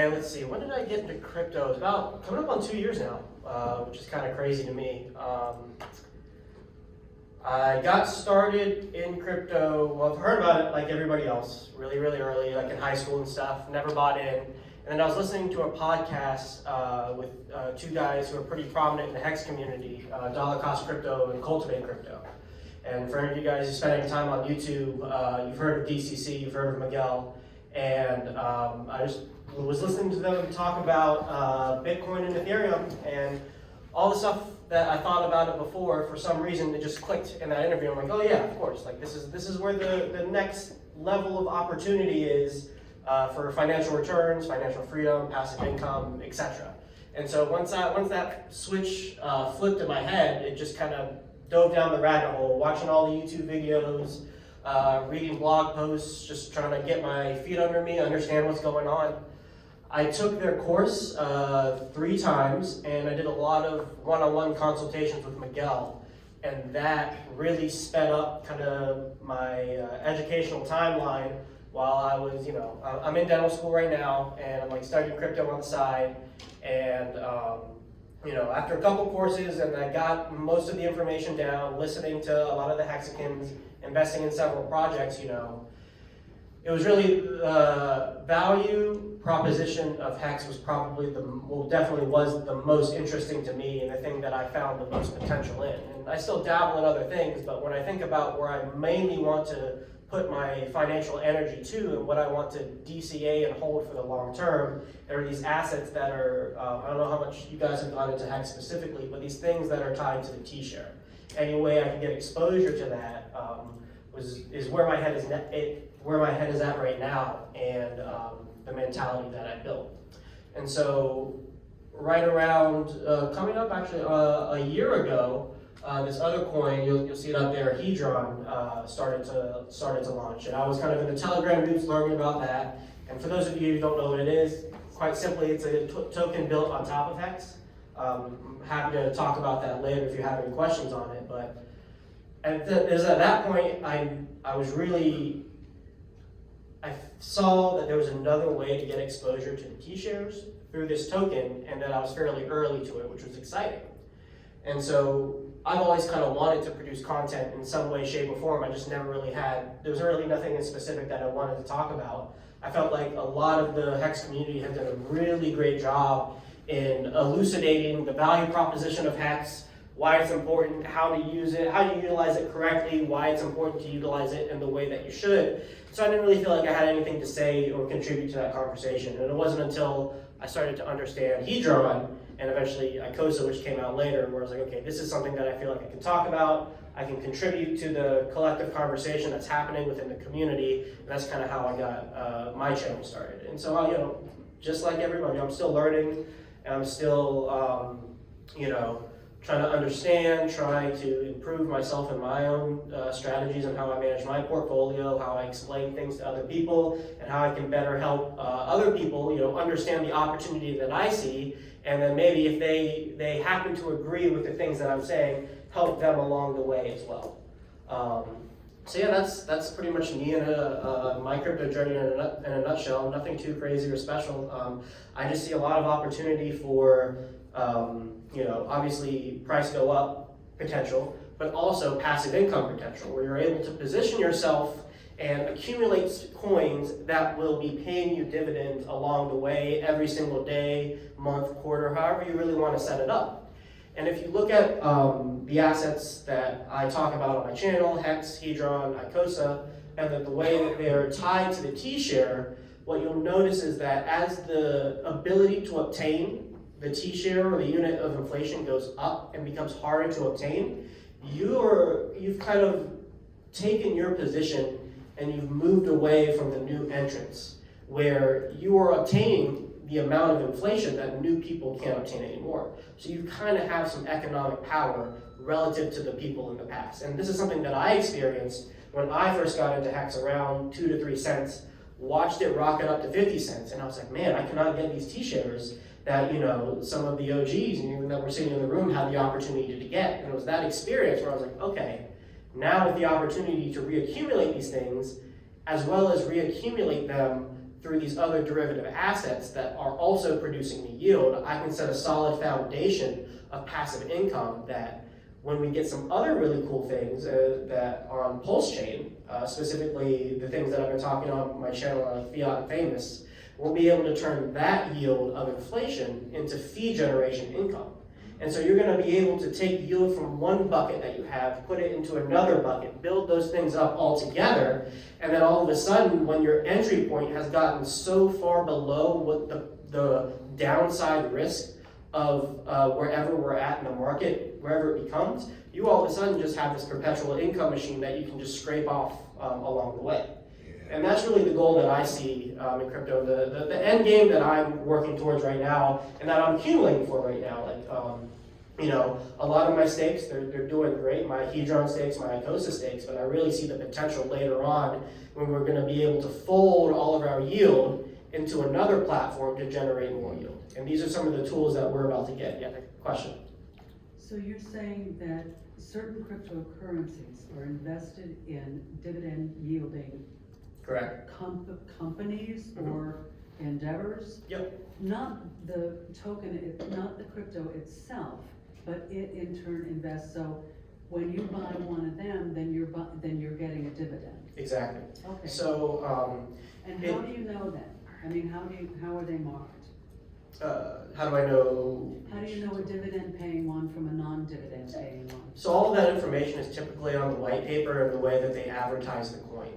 man, let's see, when did I get into crypto? It's about coming up on 2 years now, which is kind of crazy to me. I got started in crypto, well, I've heard about it like everybody else, really, really early, like in high school and stuff, never bought in. And then I was listening to a podcast with two guys who are pretty prominent in the HEX community, Dollar Cost Crypto and Cultivate Crypto. And for any of you guys who spend any time on YouTube, you've heard of DCC, you've heard of Miguel. And I just was listening to them talk about Bitcoin and Ethereum and all the stuff that I thought about it before. For some reason, it just clicked in that interview. I'm like, oh yeah, of course. Like this is where the next level of opportunity is for financial returns, financial freedom, passive income, etc. And so once that switch flipped in my head, it just kind of dove down the rabbit hole, watching all the YouTube videos, reading blog posts, just trying to get my feet under me, understand what's going on. I took their course 3 times, and I did a lot of one-on-one consultations with Miguel, and that really sped up kind of my educational timeline while I was, I'm in dental school right now, and I'm like studying crypto on the side, and after a couple courses, and I got most of the information down, listening to a lot of the Hexicans, investing in several projects, it was really the value proposition of HEX was probably definitely was the most interesting to me and the thing that I found the most potential in. And I still dabble in other things, but when I think about where I mainly want to put my financial energy to and what I want to DCA and hold for the long term, there are these assets that are, I don't know how much you guys have gone into HEX specifically, but these things that are tied to the T-share. Any way I can get exposure to that is where my head is at right now, and the mentality that I built. And so right around, coming up actually a year ago, this other coin, you'll see it up there, Hedron, started to launch. And I was kind of in the Telegram groups learning about that. And for those of you who don't know what it is, quite simply, it's a token built on top of HEX. I'm happy to talk about that later if you have any questions on it. But at that point, I saw that there was another way to get exposure to the T-shares through this token, and that I was fairly early to it, which was exciting. And so I've always kind of wanted to produce content in some way, shape, or form. I just never really had, there was really nothing in specific that I wanted to talk about. I felt like a lot of the HEX community has done a really great job in elucidating the value proposition of HEX, why it's important, how to use it, how to utilize it correctly, why it's important to utilize it in the way that you should. So I didn't really feel like I had anything to say or contribute to that conversation. And it wasn't until I started to understand Hedron and eventually ICOSA, which came out later, where I was like, okay, this is something that I feel like I can talk about, I can contribute to the collective conversation that's happening within the community, and that's kind of how I got my channel started. And so, just like everybody, I'm still learning, and I'm still, trying to understand, trying to improve myself and my own strategies and how I manage my portfolio, how I explain things to other people, and how I can better help other people, understand the opportunity that I see, and then maybe if they happen to agree with the things that I'm saying, help them along the way as well. So yeah, that's pretty much me in my crypto journey in a nutshell. Nothing too crazy or special. I just see a lot of opportunity for obviously price go up potential, but also passive income potential, where you're able to position yourself and accumulate coins that will be paying you dividends along the way, every single day, month, quarter, however you really want to set it up. And if you look at the assets that I talk about on my channel, HEX, Hedron, ICOSA, and the way that they're tied to the T-share, what you'll notice is that as the ability to obtain the T-share or the unit of inflation goes up and becomes harder to obtain, you've kind of taken your position and you've moved away from the new entrants, where you are obtaining the amount of inflation that new people can't obtain anymore. So you kind of have some economic power relative to the people in the past. And this is something that I experienced when I first got into HEX around 2 to 3 cents, watched it rocket up to 50 cents, and I was like, man, I cannot get these T-shares that some of the OGs and even that were sitting in the room had the opportunity to get. And it was that experience where I was like, okay, now with the opportunity to reaccumulate these things, as well as reaccumulate them through these other derivative assets that are also producing me yield, I can set a solid foundation of passive income that when we get some other really cool things that are on Pulse Chain, specifically the things that I've been talking on my channel on Fiat and Famous, we'll be able to turn that yield of inflation into fee generation income. And so you're going to be able to take yield from one bucket that you have, put it into another bucket, build those things up all together, and then all of a sudden, when your entry point has gotten so far below what the downside risk of wherever we're at in the market, wherever it becomes, you all of a sudden just have this perpetual income machine that you can just scrape off along the way. And that's really the goal that I see in crypto, the end game that I'm working towards right now, and that I'm accumulating for right now. Like, you know, a lot of my stakes, they're doing great, my Hedron stakes, my ICOSA stakes, but I really see the potential later on when we're going to be able to fold all of our yield into another platform to generate more yield. And these are some of the tools that we're about to get. Yeah, question? So you're saying that certain cryptocurrencies are invested in dividend yielding Correct. companies or endeavors? Yep. Not the token, not the crypto itself, but it in turn invests. So when you buy one of them, then you're getting a dividend. Exactly. Okay. So and how do you know that? I mean, how are they marked? how do I know? How do you know a dividend paying one from a non-dividend paying one? So all of that information is typically on the white paper and the way that they advertise the coin.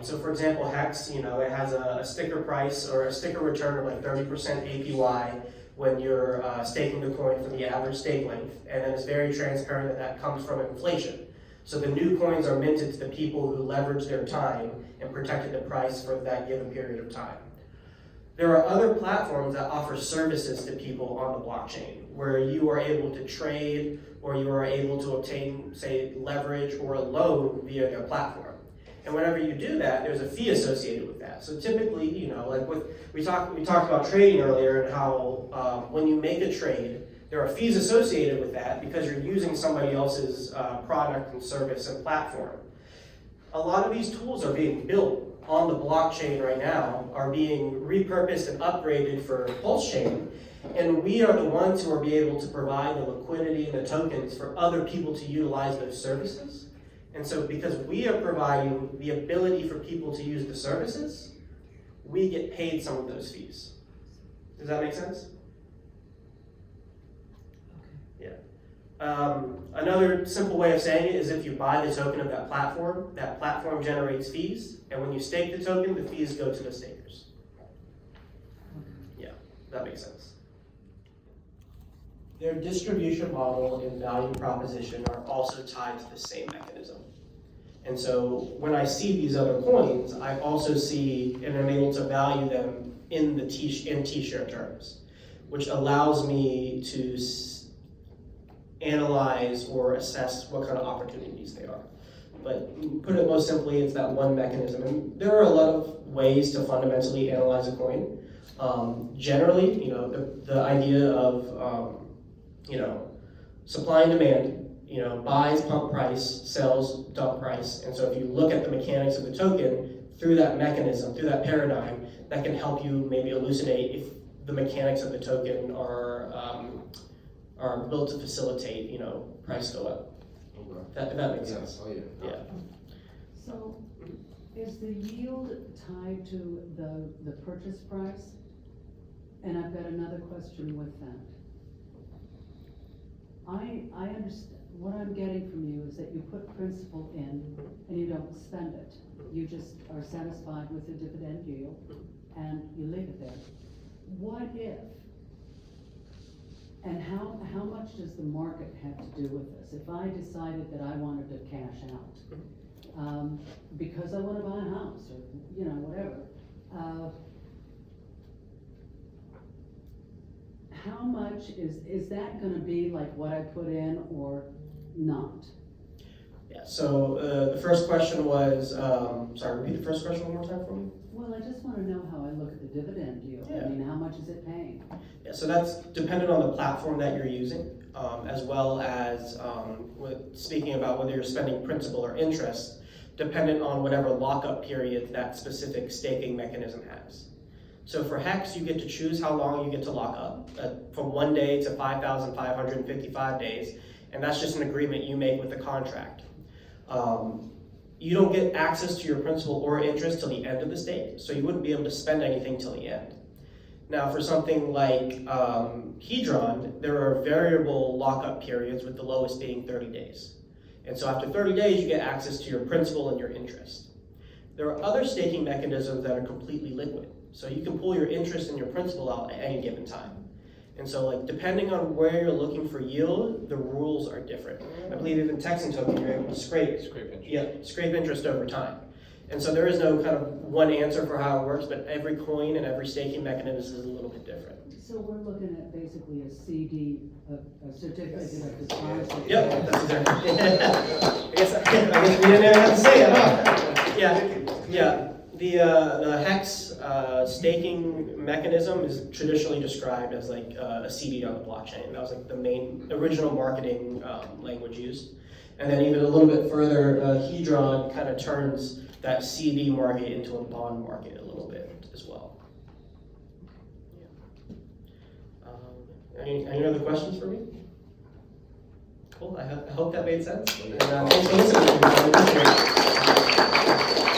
So for example, HEX, you know, it has a sticker price or a sticker return of like 30% APY when you're staking the coin for the average stake length, and then it's very transparent that comes from inflation. So the new coins are minted to the people who leverage their time and protected the price for that given period of time. There are other platforms that offer services to people on the blockchain where you are able to trade or you are able to obtain, say, leverage or a loan via their platform. And whenever you do that, there's a fee associated with that. So typically, you know, like we talked about trading earlier and how when you make a trade, there are fees associated with that because you're using somebody else's product and service and platform. A lot of these tools are being built on the blockchain right now, are being repurposed and upgraded for Pulse Chain, and we are the ones who are be able to provide the liquidity and the tokens for other people to utilize those services. And so because we are providing the ability for people to use the services, we get paid some of those fees. Does that make sense? Okay. Yeah. Another simple way of saying it is if you buy the token of that platform generates fees, and when you stake the token, the fees go to the stakers. Yeah, that makes sense. Their distribution model and value proposition are also tied to the same mechanism. And so when I see these other coins, I also see and I'm able to value them in the T-share terms, which allows me to analyze or assess what kind of opportunities they are. But put it most simply, it's that one mechanism. And there are a lot of ways to fundamentally analyze a coin. Generally, you know, the idea of you know, supply and demand, you know, buys pump price, sells dump price. And so if you look at the mechanics of the token through that mechanism, through that paradigm, that can help you maybe elucidate if the mechanics of the token are built to facilitate, you know, price go up. Okay. That makes sense. Oh yeah. Yeah. So is the yield tied to the purchase price? And I've got another question with that. I understand, what I'm getting from you is that you put principal in and you don't spend it. You just are satisfied with the dividend yield and you leave it there. What if, and how much does the market have to do with this? If I decided that I wanted to cash out, because I want to buy a house or, you know, whatever, how much is that going to be like what I put in or not? Yeah, so the first question was, sorry, repeat the first question one more time for me. Well, I just want to know how I look at the dividend yield. Yeah. I mean, how much is it paying? Yeah, so that's dependent on the platform that you're using, as well as speaking about whether you're spending principal or interest. dependent on whatever lockup period that specific staking mechanism has. So for HEX, you get to choose how long you get to lock up, from 1 day to 5,555 days, and that's just an agreement you make with the contract. You don't get access to your principal or interest till the end of the stake, so you wouldn't be able to spend anything till the end. Now for something like Hedron, there are variable lockup periods with the lowest being 30 days. And so after 30 days, you get access to your principal and your interest. There are other staking mechanisms that are completely liquid. So you can pull your interest and your principal out at any given time. And so like depending on where you're looking for yield, the rules are different. I believe even Texan token, you're able to scrape interest over time. And so there is no kind of one answer for how it works, but every coin and every staking mechanism is a little bit different. So we're looking at basically a CD, a certificate of deposit. Yep, that's exactly. I guess we didn't even have to say it, huh? Yeah. The HEX staking mechanism is traditionally described as like a CD on the blockchain. That was like the main original marketing language used. And then even a little bit further, Hedron kind of turns that CD market into a bond market a little bit as well. Yeah. Any other questions for me? Cool. I hope that made sense. And thanks for listening.